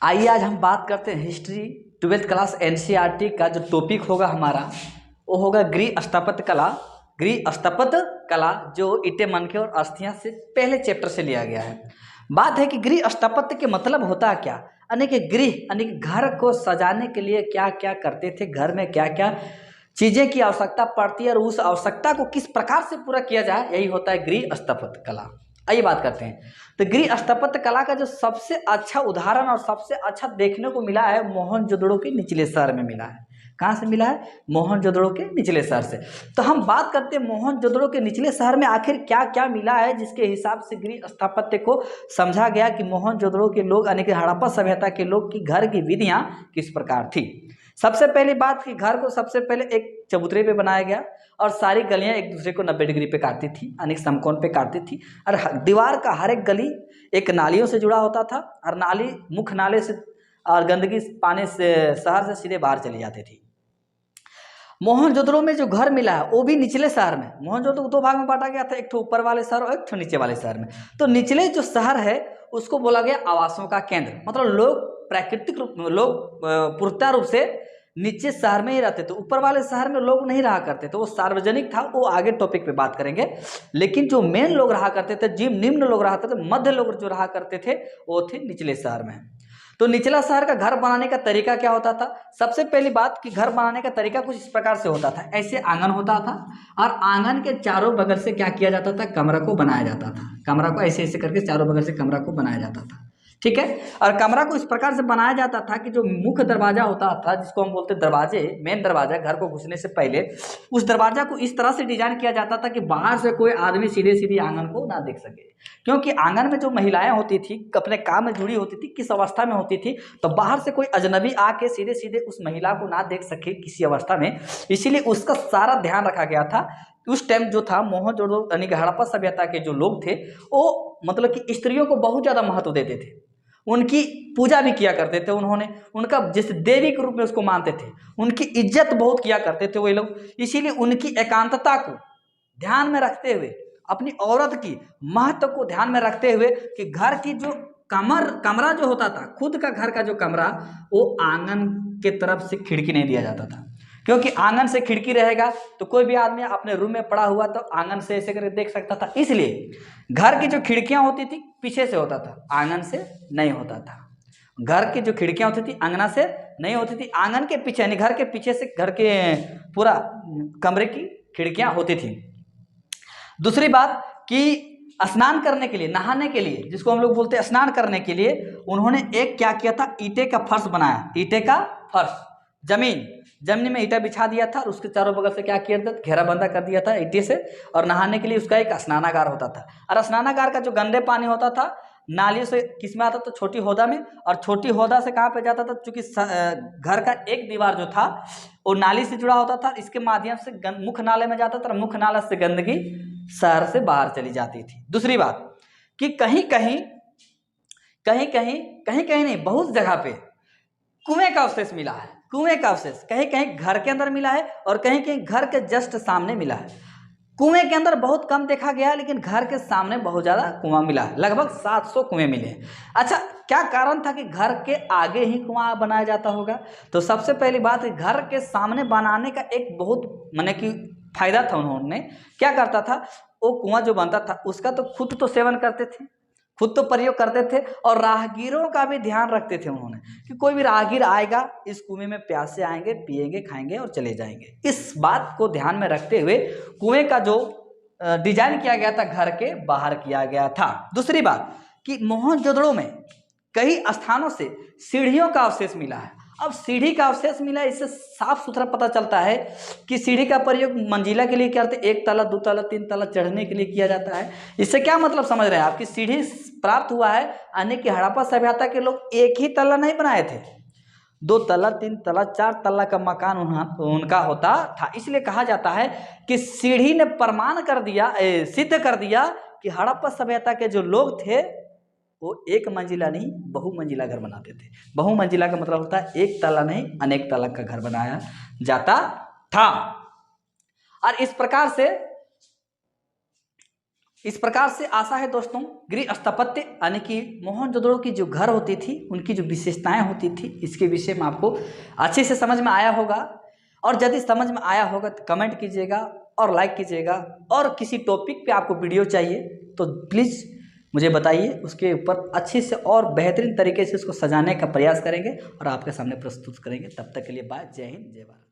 आइए आज हम बात करते हैं हिस्ट्री 12th क्लास एनसीईआरटी का जो टॉपिक होगा हमारा वो होगा गृह स्थापत्य कला। गृह स्थापत्य कला जो ईंटें मनके और अस्थियां से पहले चैप्टर से लिया गया है। बात है कि गृह स्थापत्य के मतलब होता क्या, यानी कि गृह यानी कि घर को सजाने के लिए क्या क्या करते थे, घर में क्या क्या चीज़ें की आवश्यकता पड़ती है और उस आवश्यकता को किस प्रकार से पूरा किया जाए, यही होता है गृह स्थापत्य कला। आइए बात करते हैं। तो गृह स्थापत्य कला का जो सबसे अच्छा उदाहरण और सबसे अच्छा देखने को मिला है मोहनजोदड़ो के निचले शहर में मिला है। कहाँ से मिला है? मोहनजोदड़ो के निचले शहर से। तो हम बात करते हैं मोहनजोदड़ो के निचले शहर में आखिर क्या क्या मिला है जिसके हिसाब से गृह स्थापत्य को समझा गया कि मोहनजोदड़ो के लोग यानी कि हड़प्पा सभ्यता के लोग की घर की विधियां किस प्रकार थी। सबसे पहली बात कि घर को सबसे पहले एक चबूतरे पे बनाया गया और सारी गलियां एक दूसरे को 90 डिग्री पे काटती थी, यानी समकोण पे काटती थी। और दीवार का हर एक गली एक नालियों से जुड़ा होता था और नाली मुख्य नाले से और गंदगी पानी से शहर से सीधे बाहर चली जाती थी। मोहनजोदड़ो में जो घर मिला है वो भी निचले शहर में, मोहनजोदड़ो को दो भाग में बांटा गया था, एक ठो ऊपर वाले शहर और एक ठो नीचे वाले शहर में। तो निचले जो शहर है उसको बोला गया आवासों का केंद्र, मतलब लोग प्राकृतिक रूप में लोग पूर्णतः रूप से नीचे शहर में ही रहते थे, ऊपर वाले शहर में लोग नहीं रहा करते थे, वो सार्वजनिक था, वो आगे टॉपिक पे बात करेंगे। लेकिन जो मेन लोग रहा करते थे, जिन निम्न लोग रहा करते थे, मध्य लोग जो रहा करते थे वो थे निचले शहर में। तो निचला शहर का घर बनाने का तरीका क्या होता था? सबसे पहली बात कि घर बनाने का तरीका कुछ इस प्रकार से होता था। ऐसे आंगन होता था और आंगन के चारों बगल से क्या किया जाता था? कमरा को बनाया जाता था। कमरा को ऐसे ऐसे करके चारों बगल से कमरा को बनाया जाता था, ठीक है। और कमरा को इस प्रकार से बनाया जाता था कि जो मुख्य दरवाजा होता था, जिसको हम बोलते दरवाजे, मेन दरवाजा, घर को घुसने से पहले उस दरवाजा को इस तरह से डिजाइन किया जाता था कि बाहर से कोई आदमी सीधे सीधे आंगन को ना देख सके, क्योंकि आंगन में जो महिलाएं होती थी अपने काम में जुड़ी होती थी, किस अवस्था में होती थी, तो बाहर से कोई अजनबी आके सीधे सीधे उस महिला को ना देख सके किसी अवस्था में, इसीलिए उसका सारा ध्यान रखा गया था। उस टाइम जो था मोहनजोदड़ो यानी कि हड़प्पा सभ्यता के जो लोग थे वो मतलब कि स्त्रियों को बहुत ज़्यादा महत्व देते थे, उनकी पूजा भी किया करते थे, उन्होंने उनका जैसे देवी के रूप में उसको मानते थे, उनकी इज्जत बहुत किया करते थे वो लोग। इसीलिए उनकी एकांतता को ध्यान में रखते हुए, अपनी औरत की महत्व को ध्यान में रखते हुए कि घर की जो कमरा जो होता था, खुद का घर का जो कमरा, वो आंगन के तरफ से खिड़की नहीं दिया जाता था, क्योंकि आंगन से खिड़की रहेगा तो कोई भी आदमी अपने रूम में पड़ा हुआ तो आंगन से ऐसे करके देख सकता था। इसलिए घर की जो खिड़कियां होती थी पीछे से होता था, आंगन से नहीं होता था। घर की जो खिड़कियां होती थी आंगना से नहीं होती थी, आंगन के पीछे यानी घर के पीछे से घर के पूरा कमरे की खिड़कियां होती थी। दूसरी बात कि स्नान करने के लिए, नहाने के लिए, जिसको हम लोग बोलते हैं स्नान करने के लिए, उन्होंने एक क्या किया था? ईंटे का फर्श बनाया, ईंटे का फर्श, जमीन में ईंटा बिछा दिया था और उसके चारों बगल से क्या किया था? घेरा बंदा कर दिया था ईंटे से। और नहाने के लिए उसका एक स्नानागार होता था, और स्नानागार का जो गंदे पानी होता था नालियों से किसमें आता था? छोटी होदा में। और छोटी होदा से कहाँ पे जाता था? चूंकि घर का एक दीवार जो था वो नाली से जुड़ा होता था, इसके माध्यम से मुख्य नाले में जाता था, मुख्य नाला से गंदगी शहर से बाहर चली जाती थी। दूसरी बात कि कहीं कहीं नहीं, बहुत जगह पे कुएं का अवशेष मिला है, कुएं का अवशेष कहीं कहीं घर के अंदर मिला है और कहीं कहीं घर के जस्ट सामने मिला है। कुएं के अंदर बहुत कम देखा गया, लेकिन घर के सामने बहुत ज़्यादा कुआं मिला है, लगभग 700 कुएं मिले हैं। अच्छा, क्या कारण था कि घर के आगे ही कुआं बनाया जाता होगा? तो सबसे पहली बात, घर के सामने बनाने का एक बहुत माने कि फायदा था। उन्होंने क्या करता था, वो कुआं जो बनता था उसका तो खुद तो सेवन करते थे, खुद तो प्रयोग करते थे, और राहगीरों का भी ध्यान रखते थे उन्होंने कि कोई भी राहगीर आएगा इस कुएं में प्यासे आएंगे, पिएंगे, खाएंगे और चले जाएंगे। इस बात को ध्यान में रखते हुए कुएं का जो डिजाइन किया गया था घर के बाहर किया गया था। दूसरी बात कि मोहनजोदड़ो में कई स्थानों से सीढ़ियों का अवशेष मिला है। अब सीढ़ी का अवशेष मिला, इससे साफ सुथरा पता चलता है कि सीढ़ी का प्रयोग मंजिला के लिए क्या करते? 1 तला 2 तला 3 तला चढ़ने के लिए किया जाता है। इससे क्या मतलब समझ रहे हैं आप कि सीढ़ी प्राप्त हुआ है, यानी कि हड़प्पा सभ्यता के लोग एक ही तला नहीं बनाए थे, 2 तला 3 तला 4 तला का मकान उनका होता था। इसलिए कहा जाता है कि सीढ़ी ने प्रमाण कर दिया, सिद्ध कर दिया कि हड़प्पा सभ्यता के जो लोग थे वो एक मंजिला नहीं बहुमंजिला घर बनाते थे। बहुमंजिला का मतलब होता है एक तला नहीं अनेक तला का घर बनाया जाता था। और इस प्रकार से इस प्रकार से आशा है दोस्तों गृह स्थापत्य यानी कि मोहनजोदड़ो की जो घर होती थी उनकी जो विशेषताएं होती थी इसके विषय में आपको अच्छे से समझ में आया होगा। और यदि समझ में आया होगा तो कमेंट कीजिएगा और लाइक कीजिएगा। और किसी टॉपिक पे आपको वीडियो चाहिए तो प्लीज़ मुझे बताइए, उसके ऊपर अच्छे से और बेहतरीन तरीके से उसको सजाने का प्रयास करेंगे और आपके सामने प्रस्तुत करेंगे। तब तक के लिए बाय, जय हिंद, जय भारत।